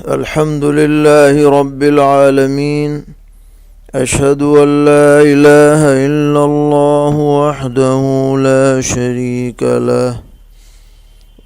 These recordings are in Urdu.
الحمد لله رب العالمين أشهد أن لا إله إلا الله وحده لا شريك له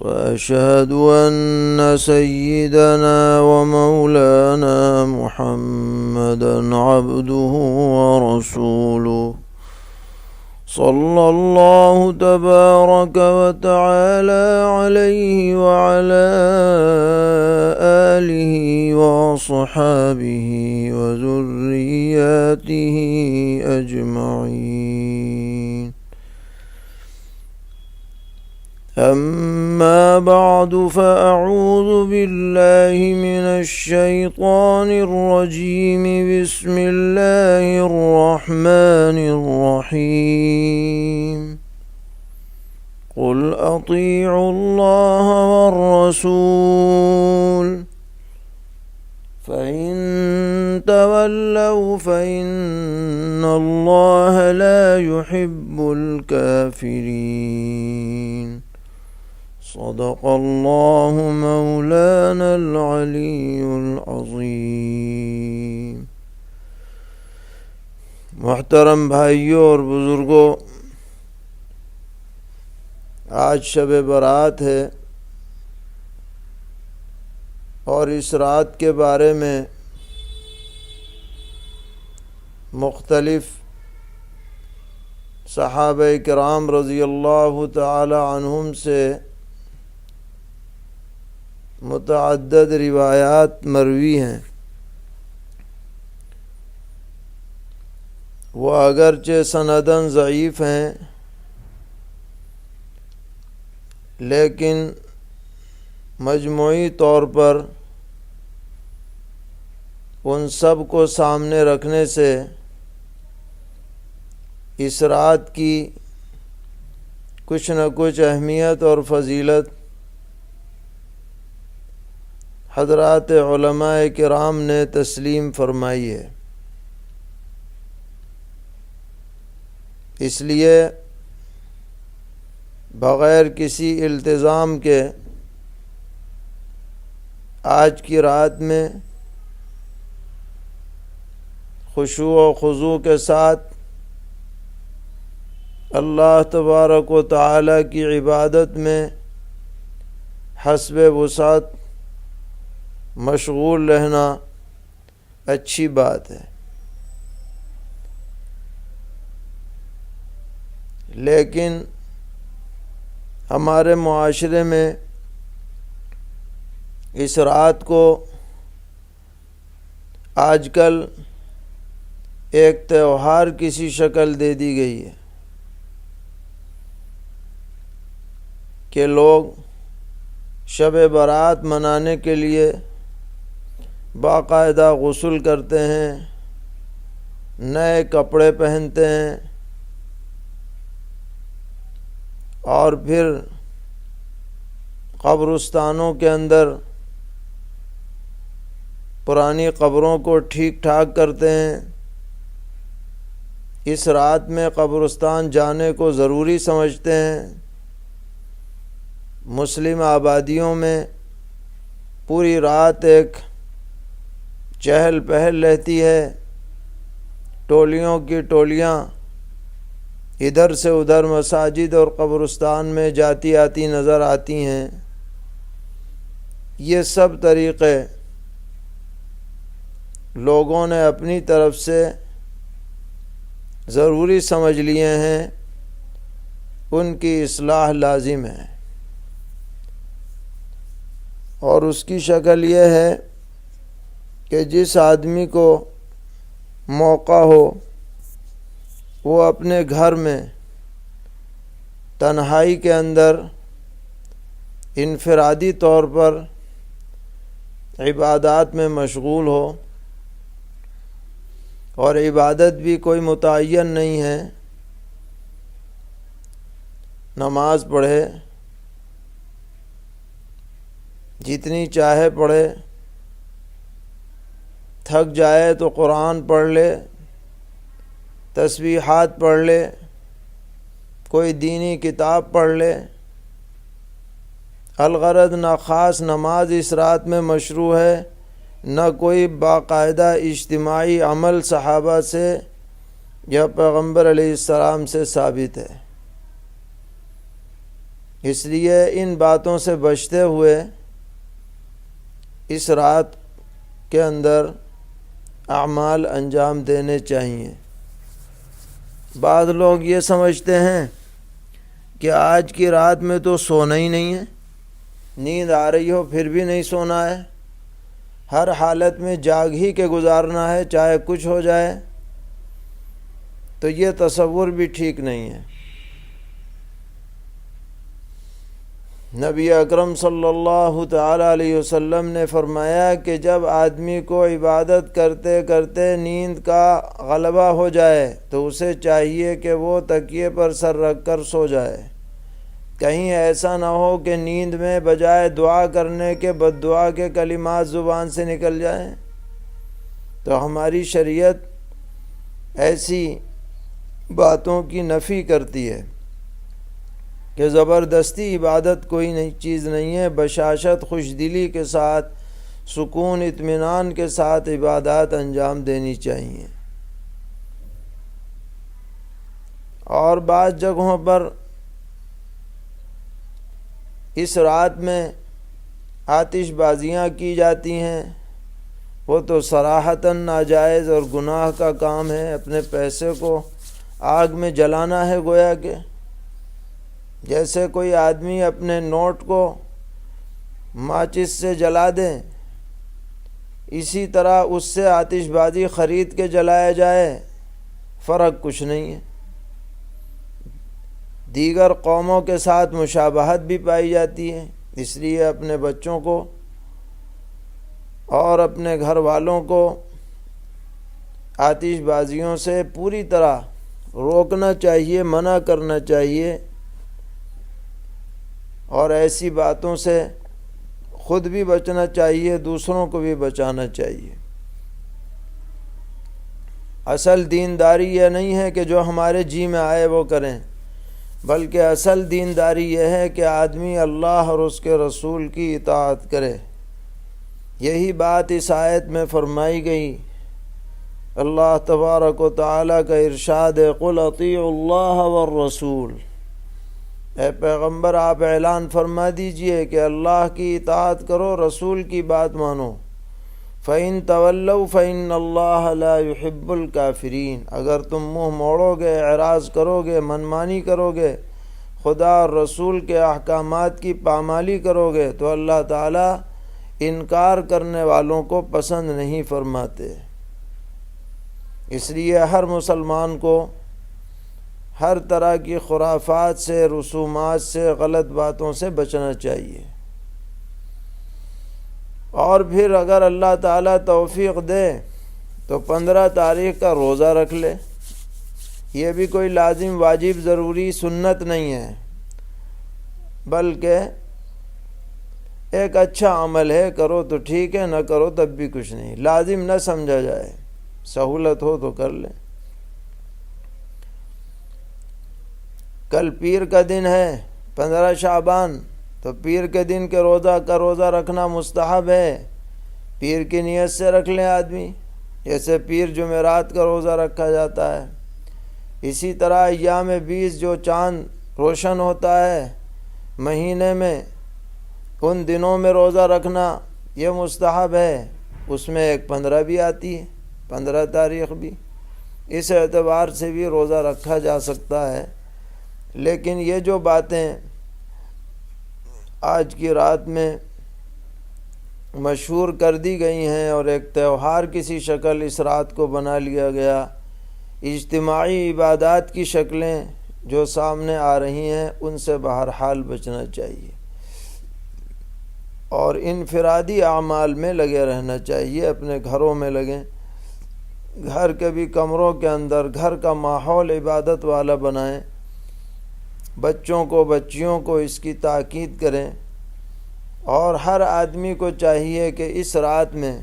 وأشهد أن سيدنا ومولانا محمدا عبده ورسوله صلى الله تبارك وتعالى عليه وعلى آله وصحابه وذرياته أجمعين. أما بعد فأعوذ بالله من الشيطان الرجيم. بسم الله الرحمن الرحيم. قل أطيعوا الله والرسول فإن تولوا فإن الله لا يحب الكافرين. صدق الله مولانا العلی العظیم. محترم بھائیوں اور بزرگوں، آج شب برات ہے اور اس رات کے بارے میں مختلف صحابہ کرام رضی اللہ تعالی عنہم سے متعدد روایات مروی ہیں. وہ اگرچہ سنداً ضعیف ہیں لیکن مجموعی طور پر ان سب کو سامنے رکھنے سے اس رات کی کچھ نہ کچھ اہمیت اور فضیلت حضرات علماء کرام نے تسلیم فرمائی ہے. اس لیے بغیر کسی التزام کے آج کی رات میں خشوع و خضوع کے ساتھ اللہ تبارک و تعالی کی عبادت میں حسب وسعت مشغول رہنا اچھی بات ہے. لیکن ہمارے معاشرے میں اس رات کو آج کل ایک تہوار کسی شکل دے دی گئی ہے کہ لوگ شب برات منانے کے لیے باقاعدہ غسل کرتے ہیں، نئے کپڑے پہنتے ہیں اور پھر قبرستانوں کے اندر پرانی قبروں کو ٹھیک ٹھاک کرتے ہیں. اس رات میں قبرستان جانے کو ضروری سمجھتے ہیں. مسلم آبادیوں میں پوری رات ایک چہل پہل رہتی ہے. ٹولیوں کی ٹولیاں ادھر سے ادھر مساجد اور قبرستان میں جاتی آتی نظر آتی ہیں. یہ سب طریقے لوگوں نے اپنی طرف سے ضروری سمجھ لیے ہیں، ان کی اصلاح لازم ہے. اور اس کی شکل یہ ہے کہ جس آدمی کو موقع ہو وہ اپنے گھر میں تنہائی کے اندر انفرادی طور پر عبادات میں مشغول ہو، اور عبادت بھی کوئی متعین نہیں ہے. نماز پڑھے، جتنی چاہے پڑھے، تھک جائے تو قرآن پڑھ لے، تسبیحات پڑھ لے، کوئی دینی کتاب پڑھ لے. الغرض نہ خاص نماز اس رات میں مشروع ہے نہ کوئی باقاعدہ اجتماعی عمل صحابہ سے یا پیغمبر علیہ السلام سے ثابت ہے۔ اس لیے ان باتوں سے بچتے ہوئے اس رات کے اندر اعمال انجام دینے چاہیے۔ بعض لوگ یہ سمجھتے ہیں کہ آج کی رات میں تو سونا ہی نہیں ہے، نیند آ رہی ہو پھر بھی نہیں سونا ہے، ہر حالت میں جاگ ہی کے گزارنا ہے چاہے کچھ ہو جائے، تو یہ تصور بھی ٹھیک نہیں ہے۔ نبی اکرم صلی اللہ تعالی علیہ وسلم نے فرمایا کہ جب آدمی کو عبادت کرتے کرتے نیند کا غلبہ ہو جائے تو اسے چاہیے کہ وہ تکیے پر سر رکھ کر سو جائے، کہیں ایسا نہ ہو کہ نیند میں بجائے دعا کرنے کے بد دعا کے کلمات زبان سے نکل جائیں۔ تو ہماری شریعت ایسی باتوں کی نفی کرتی ہے کہ زبردستی عبادت کوئی چیز نہیں ہے، بشاشت خوش دلی کے ساتھ سکون اطمینان کے ساتھ عبادات انجام دینی چاہیے۔ اور بعض جگہوں پر اس رات میں آتش بازیاں کی جاتی ہیں، وہ تو صراحتاً ناجائز اور گناہ کا کام ہے، اپنے پیسے کو آگ میں جلانا ہے، گویا کہ جیسے کوئی آدمی اپنے نوٹ کو ماچس سے جلا دے، اسی طرح اس سے آتش بازی خرید کے جلایا جائے، فرق کچھ نہیں ہے۔ دیگر قوموں کے ساتھ مشابہت بھی پائی جاتی ہے، اس لیے اپنے بچوں کو اور اپنے گھر والوں کو آتش بازیوں سے پوری طرح روکنا چاہیے، منع کرنا چاہیے، اور ایسی باتوں سے خود بھی بچنا چاہیے، دوسروں کو بھی بچانا چاہیے۔ اصل دینداری یہ نہیں ہے کہ جو ہمارے جی میں آئے وہ کریں، بلکہ اصل دینداری یہ ہے کہ آدمی اللہ اور اس کے رسول کی اطاعت کرے۔ یہی بات اس آیت میں فرمائی گئی۔ اللہ تبارک و تعالیٰ کا ارشاد ہے، قُلْ اطیعوا اللہ والرسول، اے پیغمبر آپ اعلان فرما دیجئے کہ اللہ کی اطاعت کرو، رسول کی بات مانو۔ فَإِن تَوَلَّوْا فَإِنَّ اللَّهَ لَا يُحِبُّ الْكَافِرِينَ، اگر تم منہ موڑو گے، اعراض کرو گے، منمانی کرو گے، خدا اور رسول کے احکامات کی پامالی کرو گے، تو اللہ تعالیٰ انکار کرنے والوں کو پسند نہیں فرماتے۔ اس لیے ہر مسلمان کو ہر طرح کی خرافات سے، رسومات سے، غلط باتوں سے بچنا چاہیے۔ اور پھر اگر اللہ تعالیٰ توفیق دے تو 15 تاریخ کا روزہ رکھ لے، یہ بھی کوئی لازم واجب ضروری سنت نہیں ہے، بلکہ ایک اچھا عمل ہے، کرو تو ٹھیک ہے، نہ کرو تب بھی کچھ نہیں، لازم نہ سمجھا جائے، سہولت ہو تو کر لیں۔ کل پیر کا دن ہے 15 شعبان، تو پیر کے دن کے روزہ رکھنا مستحب ہے، پیر کی نیت سے رکھ لیں آدمی، جیسے پیر جمعرات کا روزہ رکھا جاتا ہے۔ اسی طرح ایام 20 جو چاند روشن ہوتا ہے مہینے میں، ان دنوں میں روزہ رکھنا یہ مستحب ہے، اس میں ایک 15 بھی آتی ہے، 15 تاریخ بھی، اس اعتبار سے بھی روزہ رکھا جا سکتا ہے۔ لیکن یہ جو باتیں آج کی رات میں مشہور کر دی گئی ہیں اور ایک تہوار کسی شکل اس رات کو بنا لیا گیا، اجتماعی عبادات کی شکلیں جو سامنے آ رہی ہیں، ان سے بہرحال بچنا چاہیے اور انفرادی اعمال میں لگے رہنا چاہیے، اپنے گھروں میں لگیں، گھر کے بھی کمروں کے اندر گھر کا ماحول عبادت والا بنائیں، بچوں کو بچیوں کو اس کی تاکید کریں، اور ہر آدمی کو چاہیے کہ اس رات میں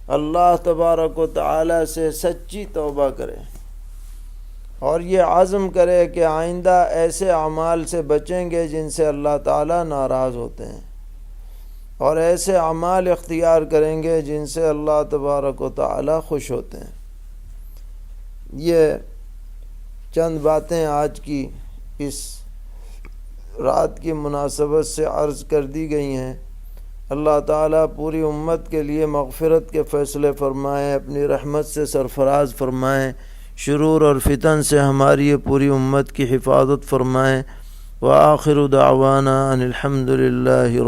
اللہ تبارک و تعالی سے سچی توبہ کرے اور یہ عزم کرے کہ آئندہ ایسے اعمال سے بچیں گے جن سے اللہ تعالی ناراض ہوتے ہیں۔ اور ایسے اعمال اختیار کریں گے جن سے اللہ تبارک و تعالی خوش ہوتے ہیں۔ یہ چند باتیں آج کی اس رات کی مناسبت سے عرض کر دی گئی ہیں۔ اللہ تعالیٰ پوری امت کے لیے مغفرت کے فیصلے فرمائیں، اپنی رحمت سے سرفراز فرمائیں، شرور اور فتن سے ہماری یہ پوری امت کی حفاظت فرمائیں۔ وآخر دعوانا ان الحمد للہ